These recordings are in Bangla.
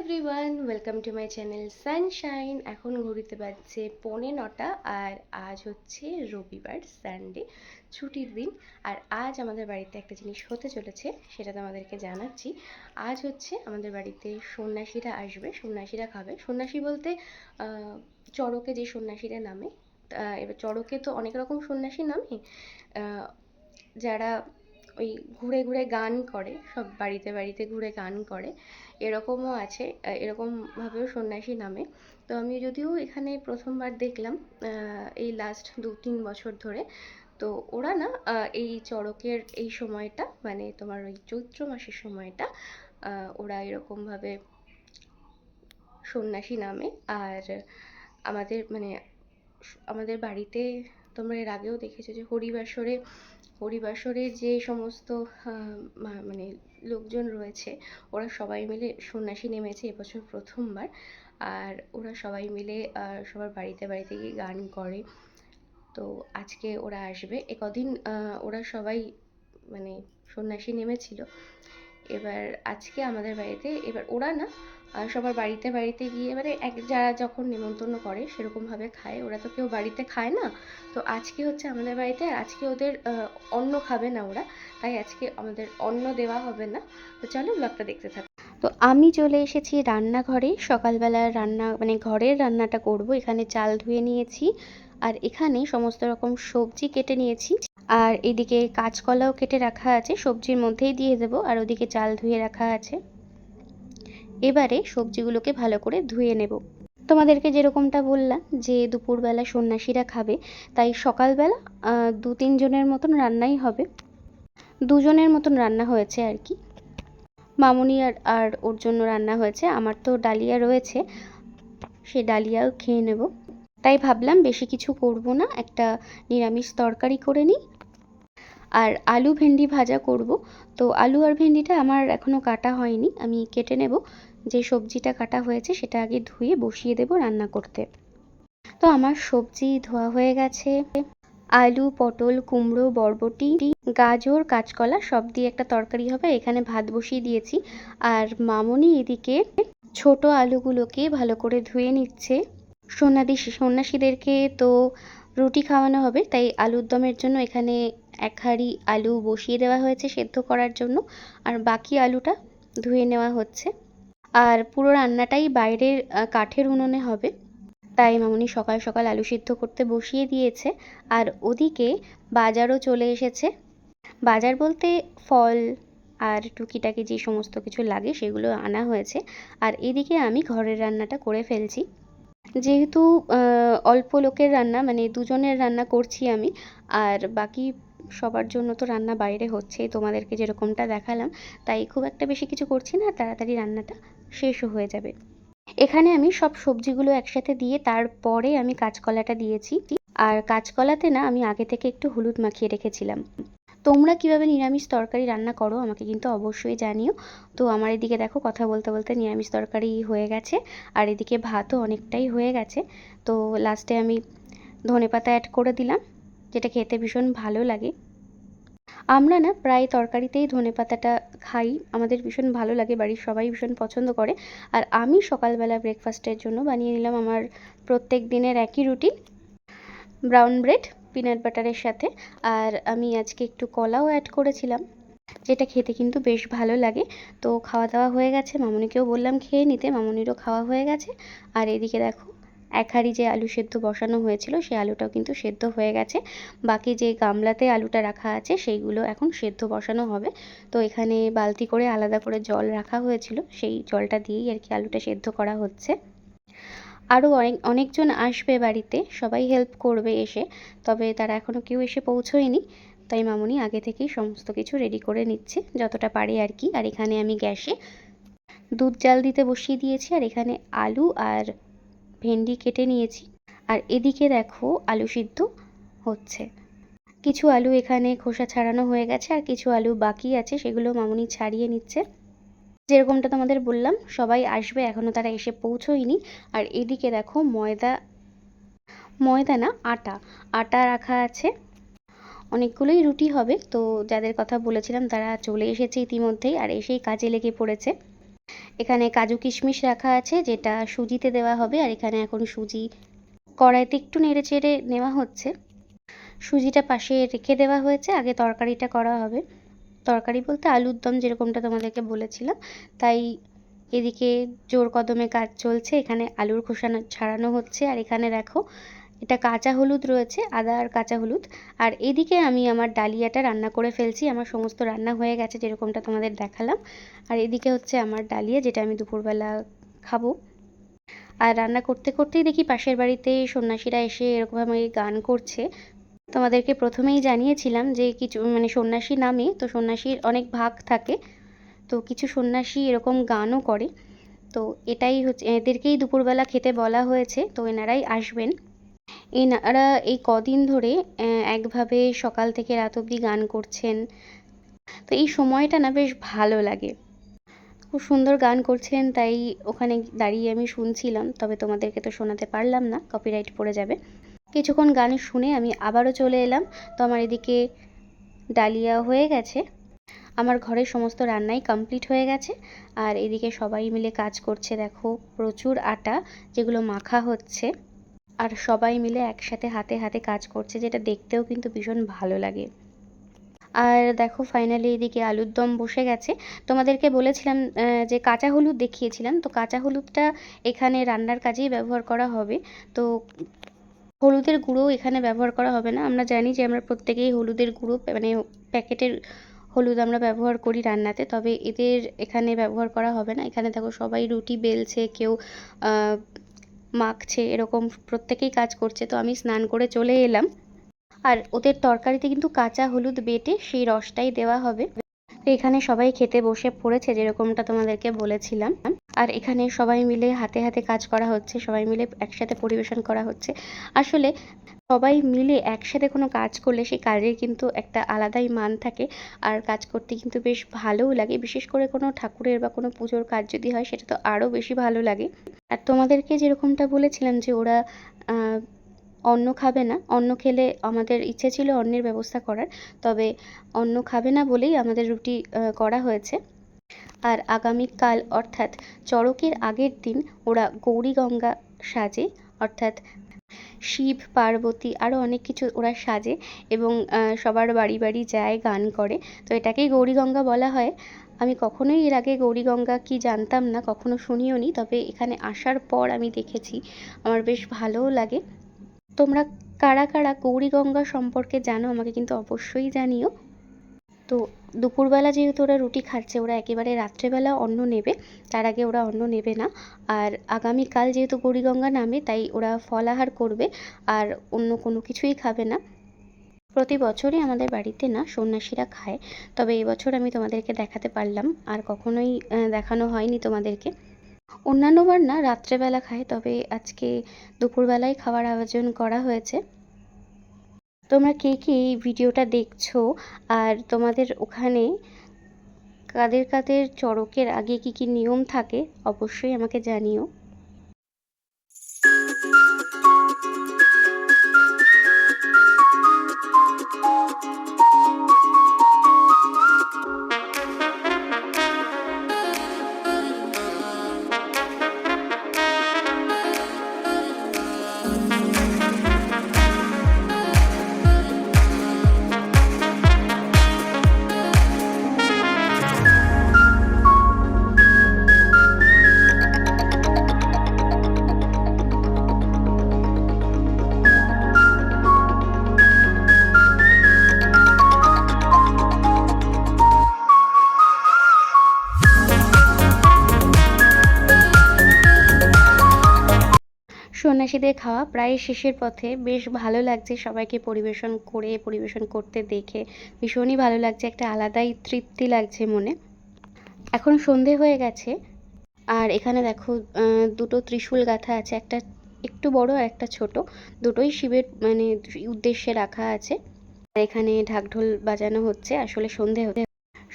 Everyone, welcome to my channel Sunshine. এখন ঘড়িতে বাজছে 9:45 আর আজ হচ্ছে রবিবার, সানডে, ছুটির দিন। আর আজ আমাদের বাড়িতে একটা জিনিস হতে চলেছে, সেটা তোমাদেরকে জানাচ্ছি। আজ হচ্ছে আমাদের বাড়িতে সন্ন্যাসীরা আসবে, সন্ন্যাসীরা খাবে। সন্ন্যাসী বলতে চড়কে যে সন্ন্যাসীরা নামে। এবার চড়কে তো অনেক রকম সন্ন্যাসী নামে, যারা ওই ঘুরে ঘুরে গান করে, সব বাড়িতে বাড়িতে ঘুরে গান করে, এরকমও আছে, এরকমভাবেও সন্ন্যাসী নামে। তো আমি যদিও এখানে প্রথমবার দেখলাম এই লাস্ট 2-3 বছর ধরে। তো ওরা না এই চড়কের এই সময়টা, মানে তোমার ওই চৈত্র মাসের সময়টা, ওরা এরকমভাবে সন্ন্যাসী নামে। আর আমাদের মানে আমাদের বাড়িতে তোমরা এর আগেও দেখেছো যে হরিবাসরে যে সমস্ত মানে লোকজন রয়েছে, ওরা সবাই মিলে সন্ন্যাসী নেমেছে এবছর প্রথমবার। আর ওরা সবাই মিলে সবার বাড়িতে বাড়িতে গিয়ে গান করে। তো আজকে ওরা আসবে। কদিন ওরা সবাই মানে সন্ন্যাসী নেমেছিল। এবার আজকে আমাদের বাড়িতে, এবার ওরা না সবার বাড়িতে বাড়িতে গিয়ে, এবারে যারা যখন নেমন্তন্ন করে সেরকমভাবে খায়। ওরা তো কেউ বাড়িতে খায় না। তো আজকে হচ্ছে আমাদের বাড়িতে, আর আজকে ওদের অন্ন খাবে না ওরা, তাই আজকে আমাদের অন্ন দেওয়া হবে না। তো চলো ব্লগটা দেখতে থাকো। তো আমি চলে এসেছি রান্নাঘরে। সকালবেলার রান্না, মানে ঘরের রান্নাটা করব। এখানে চাল ধুয়ে নিয়েছি, আর এখানে সমস্ত রকম সবজি কেটে নিয়েছি। আর এদিকে কাঁচকলাও কেটে রাখা আছে, সবজির মধ্যেই দিয়ে দেবো। আর ওদিকে চাল ধুয়ে রাখা আছে। এবারে সবজিগুলোকে ভালো করে ধুয়ে নেব। তোমাদেরকে যেরকমটা বললাম যে দুপুরবেলা সন্ন্যাসীরা খাবে, তাই সকালবেলা 2-3 জনের মতন রান্নাই হবে। 2 জনের মতন রান্না হয়েছে আর কি। মামুনি আর ওর জন্য রান্না হয়েছে। আমার তো ডালিয়া রয়েছে, সে ডালিয়াও খেয়ে নেব। তাই ভাবলাম বেশি কিছু করব না, একটা নিরামিষ তরকারি করে নিই। আর আলু ভেন্ডি ভাজা করব। তো আলু আর ভেন্ডিটা আমার এখনও কাটা হয়নি, আমি কেটে নেব। যে সবজিটা কাটা হয়েছে সেটা আগে ধুয়ে বসিয়ে দেব রান্না করতে। তো আমার সবজি ধোয়া হয়ে গেছে। আলু, পটল, কুমড়ো, বরবটি, গাজর, কাঁচকলা সব দিয়ে একটা তরকারি হবে। এখানে ভাত বসিয়ে দিয়েছি। আর মামনি এদিকে ছোট আলুগুলোকে ভালো করে ধুয়ে নিচ্ছে। সন্ন্যাসীদেরকে তো রুটি খাওয়ানো হবে, তাই আলুর দমের জন্য এখানে 1 হাঁড়ি আলু বসিয়ে দেওয়া হয়েছে সেদ্ধ করার জন্য। আর বাকি আলুটা ধুয়ে নেওয়া হচ্ছে। আর পুরো রান্নাটাই বাইরের কাঠের উনুনে হবে, তাই মামুনি সকাল সকাল আলু সিদ্ধ করতে বসিয়ে দিয়েছে। আর ওদিকে বাজারও চলে এসেছে। বাজার বলতে ফল আর টুকিটাকি যে সমস্ত কিছু লাগে সেগুলো আনা হয়েছে। আর এদিকে আমি ঘরের রান্নাটা করে ফেলছি। যেহেতু অল্প লোকের রান্না, মানে 2 জনের রান্না করছি আমি, আর বাকি সবার জন্য তো রান্না বাইরে হচ্ছেই, তোমাদেরকে যেরকমটা দেখালাম। তাই খুব একটা বেশি কিছু করছি না, তাড়াতাড়ি রান্নাটা শেষও হয়ে যাবে। এখানে আমি সব সবজিগুলো একসাথে দিয়ে তারপরে আমি কাঁচকলাটা দিয়েছি। আর কাঁচকলাতে না আমি আগে থেকে একটু হলুদ মাখিয়ে রেখেছিলাম। তোমরা কিভাবে নিরামিষ তরকারি রান্না করো আমাকে কিন্তু অবশ্যই জানিও। তো আমার এদিকে দেখো কথা বলতে বলতে নিরামিষ তরকারি হয়ে গেছে, আর এদিকে ভাতও অনেকটাই হয়ে গেছে। তো লাস্টে আমি ধনেপাতা অ্যাড করে দিলাম, যেটা খেতে ভীষণ ভালো লাগে। আমরা না প্রায় তরকারিতেই ধনেপাতাটা খাই, আমাদের ভীষণ ভালো লাগে, বাড়ির সবাই ভীষণ পছন্দ করে। আর আমি সকালবেলা ব্রেকফাস্টের জন্য বানিয়ে নিলাম আমার প্রত্যেক দিনের একই রুটিন, ব্রাউন ব্রেড পিনাট বাটারের সাথে। আর আমি আজকে একটু কলাও অ্যাড করেছিলাম, যেটা খেতে কিন্তু বেশ ভালো লাগে। তো খাওয়া দাওয়া হয়ে গেছে, মামুনিকেও বললাম খেয়ে নিতে, মামুনিরও খাওয়া হয়ে গেছে। আর এদিকে দেখো 1 হাঁড়ি যে আলু সেদ্ধ বসানো হয়েছিল সেই আলুটাও কিন্তু সেদ্ধ হয়ে গেছে। বাকি যে গামলাতে আলুটা রাখা আছে সেইগুলো এখন সেদ্ধ বসানো হবে। তো এখানে বালতি করে আলাদা করে জল রাখা হয়েছিল, সেই জলটা দিয়েই আর কি আলুটা সেদ্ধ করা হচ্ছে। আরও অনেকজন আসবে বাড়িতে, সবাই হেল্প করবে এসে, তবে তারা এখনও কেউ এসে পৌঁছোয়নি। তাই মামুনি আগে থেকেই সমস্ত কিছু রেডি করে নিচ্ছে যতটা পারে আর কি। আর এখানে আমি গ্যাসে দুধ জাল দিতে বসিয়ে দিয়েছি, আর এখানে আলু আর ভেন্ডি কেটে নিয়েছি। আর এদিকে দেখো আলু সিদ্ধ হচ্ছে। কিছু আলু এখানে খোসা ছাড়ানো হয়ে গেছে, আর কিছু আলু বাকি আছে, সেগুলো মামুনি ছাড়িয়ে নিচ্ছে। যেরকমটা তোমাদের বললাম সবাই আসবে, এখনও তারা এসে পৌঁছোয়নি। আর এদিকে দেখো ময়দা না আটা রাখা আছে। অনেকগুলোই রুটি হবে। তো যাদের কথা বলেছিলাম তারা চলে এসেছে ইতিমধ্যেই, আর এসেই কাজে লেগে পড়েছে। এখানে কাজু কিশমিশ রাখা আছে, যেটা সুজিতে দেওয়া হবে। আর এখানে এখন সুজি কড়াইতে একটু নেড়ে চেড়ে নেওয়া হচ্ছে। সুজিটা পাশে রেখে দেওয়া হয়েছে, আগে তরকারিটা করা হবে। তরকারি বলতে আলুর দম, যেরকমটা তোমাদেরকে বলেছিলাম। তাই এদিকে জোর কদমে কাজ চলছে। এখানে আলুর খোসা ছাড়ানো হচ্ছে। আর এখানে দেখো, এটা কাঁচা হলুদ রয়েছে, আদা আর কাঁচা হলুদ। আর এদিকে আমি আমার ডালিয়াটা রান্না করে ফেলছি। আমার সমস্ত রান্না হয়ে গেছে, যেরকমটা তোমাদের দেখালাম। আর এদিকে হচ্ছে আমার ডালিয়া, যেটা আমি দুপুরবেলা খাবো। আর রান্না করতে করতেই দেখি পাশের বাড়িতে সন্ন্যাসীরা এসে এরকমভাবে গান করছে। তোমাদেরকে প্রথমেই জানিয়েছিলাম যে কিছু মানে সন্ন্যাসী নামে তো সন্ন্যাসীর অনেক ভাগ থাকে, তো কিছু সন্ন্যাসী এরকম গানও করে। তো এটাই হচ্ছে, এদেরকেই দুপুরবেলা খেতে বলা হয়েছে, তো এনারাই আসবেন। এনারা এই কদিন ধরে একভাবে সকাল থেকে রাত অবধি গান করছেন। তো এই সময়টা না বেশ ভালো লাগে, খুব সুন্দর গান করছেন। তাই ওখানে দাঁড়িয়ে আমি শুনছিলাম, তবে তোমাদেরকে তো শোনাতে পারলাম না, কপিরাইট পড়ে যাবে। কিছুক্ষণ গান শুনে আমি আবারও চলে এলাম। তো আমার এদিকে ডালিয়া হয়ে গেছে, আমার ঘরের সমস্ত রান্নাই কমপ্লিট হয়ে গেছে। আর এদিকে সবাই মিলে কাজ করছে। দেখো, প্রচুর আটা যেগুলো মাখা হচ্ছে, আর সবাই মিলে একসাথে হাতে হাতে কাজ করছে, যেটা দেখতেও কিন্তু ভীষণ ভালো লাগে। আর দেখো ফাইনালি এদিকে আলুর দম বসে গেছে। তোমাদেরকে বলেছিলাম যে কাঁচা হলুদ দেখিয়েছিলাম, তো কাঁচা হলুদটা এখানে রান্নার কাজেই ব্যবহার করা হবে। তো হলুদের গুঁড়ো এখানে ব্যবহার করা হবে না। আমরা জানি যে আমরা প্রত্যেকেই হলুদের গুঁড়ো মানে প্যাকেটের হলুদ আমরা ব্যবহার করি রান্নাতে, তবে এদের এখানে ব্যবহার করা হবে না। এখানে দেখো সবাই রুটি বেলছে, কেউ মাখছে, এরকম প্রত্যেকেই কাজ করছে। তো আমি স্নান করে চলে এলাম। আর ওদের তরকারিতে কিন্তু কাঁচা হলুদ বেটে সেই রসটাই দেওয়া হবে। এখানে সবাই খেতে বসে পড়েছে, যেরকমটা তোমাদেরকে বলেছিলাম। আর এখানে সবাই মিলে হাতে হাতে কাজ করা হচ্ছে, সবাই মিলে একসাথে পরিবেশন করা হচ্ছে। আসলে সবাই মিলে একসাথে কোনো কাজ করলে সেই কাজের কিন্তু একটা আলাদাই মান থাকে। আর কাজ করতে কিন্তু বেশ ভালোও লাগে, বিশেষ করে কোনো ঠাকুরের বা কোনো পুজোর কাজ যদি হয়, সেটা তো আরও বেশি ভালো লাগে। আর তোমাদেরকে যেরকমটা বলেছিলাম যে ওরা অন্ন খাবে না, অন্ন খেলে আমাদের ইচ্ছে ছিল অন্নের ব্যবস্থা করার, তবে অন্ন খাবে না বলেই আমাদের রুটি করা হয়েছে। আর আগামীকাল অর্থাৎ চড়কের আগের দিন ওরা গৌরীগঙ্গা সাজে, অর্থাৎ শিব পার্বতী আরও অনেক কিছু ওরা সাজে এবং সবার বাড়ি বাড়ি যায়, গান করে। তো এটাকেই গৌরীগঙ্গা বলা হয়। আমি কখনোই এর আগে গৌরীগঙ্গা কি জানতাম না, কখনো শুনিও নি, তবে এখানে আসার পর আমি দেখেছি, আমার বেশ ভালোও লাগে। তোমরা কারা কারা গৌরীগঙ্গা সম্পর্কে জানো আমাকে কিন্তু অবশ্যই জানিও। তো দুপুরবেলা যেহেতু ওরা রুটি খাচ্ছে, ওরা একেবারে রাত্রেবেলা অন্ন নেবে, তার আগে ওরা অন্ন নেবে না। আর আগামীকাল যেহেতু গৌরীগঙ্গা নামে, তাই ওরা ফলাহার করবে আর অন্য কোনো কিছুই খাবে না। প্রতি বছরই আমাদের বাড়িতে না সন্ন্যাসীরা খায়, তবে এবছর আমি তোমাদেরকে দেখাতে পারলাম, আর কখনোই দেখানো হয়নি তোমাদেরকে। অন্যান্যবার না রাত্রেবেলা খায়, তবে আজকে দুপুরবেলায় খাওয়ার আয়োজন করা হয়েছে। তোমরা কে কে এই ভিডিওটা দেখছো, আর তোমাদের ওখানে কাদের কাদের চড়কের আগে কি কি নিয়ম থাকে, অবশ্যই আমাকে জানিও। সন্ন্যাসীদের খাওয়া প্রায় শেষের পথে, বেশ ভালো লাগছে সবাইকে পরিবেশন করতে দেখে, ভীষণই ভালো লাগছে, একটা আলাদাই তৃপ্তি লাগছে মনে। এখন সন্ধে হয়ে গেছে, আর এখানে দেখো দুটো ত্রিশূল গাঁথা আছে, একটা একটু বড় আর একটা ছোট, দুটোই শিবের মানে উদ্দেশ্যে রাখা আছে। আর এখানে ঢাকঢোল বাজানো হচ্ছে, আসলে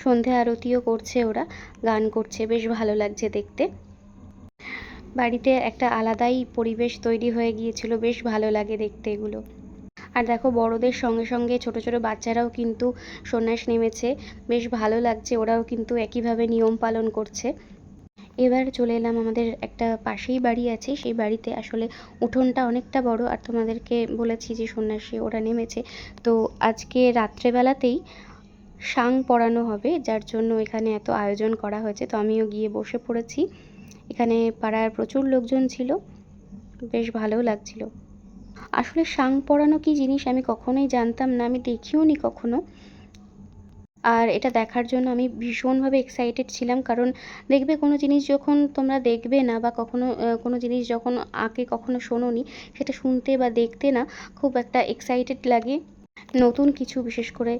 সন্ধে আরতিও করছে ওরা, গান করছে, বেশ ভালো লাগছে দেখতে। বাড়িতে একটা আলাদাই পরিবেশ তৈরি হয়ে গিয়েছিল, বেশ ভালো লাগে দেখতে এগুলো। আর দেখো বড়দের সঙ্গে সঙ্গে ছোট ছোট বাচ্চারাও কিন্তু সন্ন্যাস নেমেছে, বেশ ভালো লাগছে, ওরাও কিন্তু একইভাবে নিয়ম পালন করছে। এবার চলে এলাম আমাদের একটা পাশেই বাড়ি আছে, সেই বাড়িতে আসলে উঠোনটা অনেকটা বড়, আর তোমাদেরকে বলেছি যে সন্ন্যাসী ওরা নেমেছে। তো আজকে রাত্রেবেলাতেই সাং পড়ানো হবে, যার জন্য এখানে এত আয়োজন করা হয়েছে। তো আমিও গিয়ে বসে পড়েছি। এখানে পাড়ার প্রচুর লোকজন ছিল, বেশ ভালোও লাগছিল। আসলে সাং পড়ানো কী জিনিস আমি কখনোই জানতাম না, আমি দেখিও নি কখনো। আর এটা দেখার জন্য আমি ভীষণভাবে এক্সাইটেড ছিলাম, কারণ দেখবে কোনো জিনিস যখন তোমরা দেখবে না বা কখনো কোনো জিনিস যখন আগে কখনো শোনোনি, সেটা শুনতে বা দেখতে না খুব একটা এক্সাইটেড লাগে। নতুন কিছু বিশেষ করে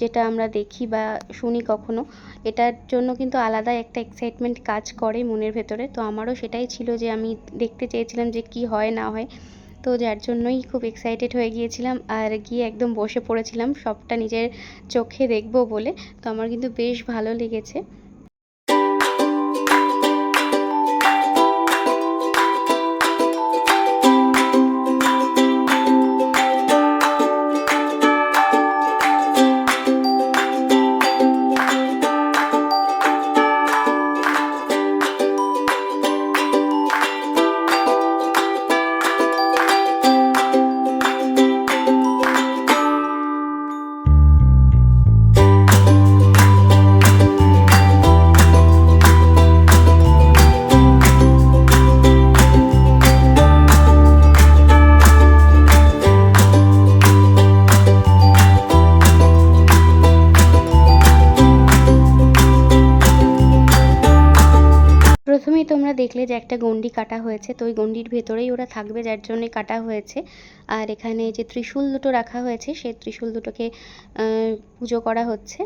যেটা আমরা দেখি বা শুনি কখনো, এটার জন্য কিন্তু আলাদা একটা এক্সাইটমেন্ট কাজ করে মনের ভেতরে। তো আমারও সেটাই ছিল যে আমি দেখতে চেয়েছিলাম যে কি হয় না হয়। তো যার জন্যই খুব এক্সাইটেড হয়ে গিয়েছিলাম, আর গিয়ে একদম বসে পড়েছিলাম সবটা নিজের চোখে দেখবো বলে। তো আমার কিন্তু বেশ ভালো লেগেছে। প্রথমেই তোমরা দেখলে যে একটা গণ্ডি কাটা হয়েছে, তো ওই গণ্ডির ভেতরেই ওরা থাকবে, যার জন্যে কাটা হয়েছে। আর এখানে যে ত্রিশূল দুটো রাখা হয়েছে, সেই ত্রিশূল দুটোকে পুজো করা হচ্ছে।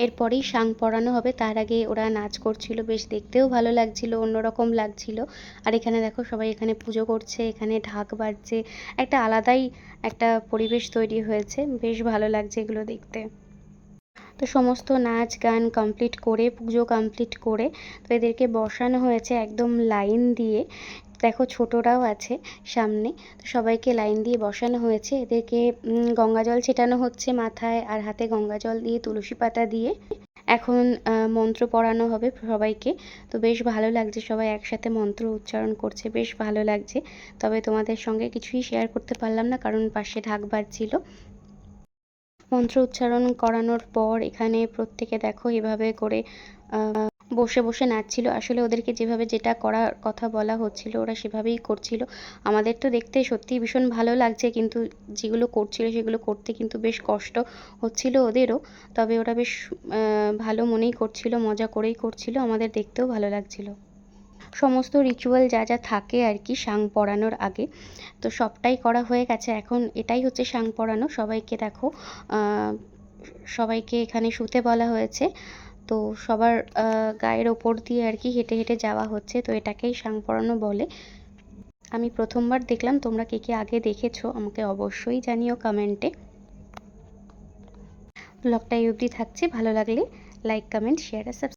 এরপরেই সাং পড়ানো হবে, তার আগে ওরা নাচ করছিল, বেশ দেখতেও ভালো লাগছিল, অন্যরকম লাগছিল। আর এখানে দেখো সবাই এখানে পুজো করছে, এখানে ঢাক বাজছে, একটা আলাদাই একটা পরিবেশ তৈরি হয়েছে, বেশ ভালো লাগছে এগুলো দেখতে। তো সমস্ত নাচ গান কমপ্লিট করে, পুজো কমপ্লিট করে, তো এদেরকে বসানো হয়েছে একদম লাইন দিয়ে। দেখো ছোটরাও আছে সামনে, তো সবাইকে লাইন দিয়ে বসানো হয়েছে। এদেরকে গঙ্গা জল ছেটানো হচ্ছে মাথায়, আর হাতে গঙ্গা জল দিয়ে তুলসী পাতা দিয়ে এখন মন্ত্র পড়ানো হবে সবাইকে। তো বেশ ভালো লাগছে, সবাই একসাথে মন্ত্র উচ্চারণ করছে, বেশ ভালো লাগছে। তবে তোমাদের সঙ্গে কিছুই শেয়ার করতে পারলাম না, কারণ পাশে ঢাক বাজছিল। মন্ত্র উচ্চারণ করানোর পর এখানে প্রত্যেকে দেখো এভাবে করে বসে বসে নাচছিল। আসলে ওদেরকে যেভাবে যেটা করার কথা বলা হচ্ছিল ওরা সেভাবেই করছিল। আমাদের তো দেখতে সত্যিই ভীষণ ভালো লাগছে, কিন্তু যেগুলো করছিল সেগুলো করতে কিন্তু বেশ কষ্ট হচ্ছিল ওদেরও। তবে ওরা বেশ ভালো মনেই করছিল, মজা করেই করছিল, আমাদের দেখতেও ভালো লাগছিল। সমস্ত রিচুয়াল যা যা থাকে আর কি সাং পড়ানোর আগে, তো সবটাই করা হয়ে গেছে। এখন এটাই হচ্ছে সাং পড়ানো। সবাইকে দেখো সবাইকে এখানে শুতে বলা হয়েছে। তো সবার গায়ের ওপর দিয়ে আর কি হেঁটে হেঁটে যাওয়া হচ্ছে, তো এটাকেই সাং পড়ানো বলে। আমি প্রথমবার দেখলাম, তোমরা কে কে আগে দেখেছো আমাকে অবশ্যই জানিও কমেন্টে। ব্লগটা এই অবধি থাকছে, ভালো লাগলে লাইক কমেন্ট শেয়ার আর সাবস্ক্রাইব।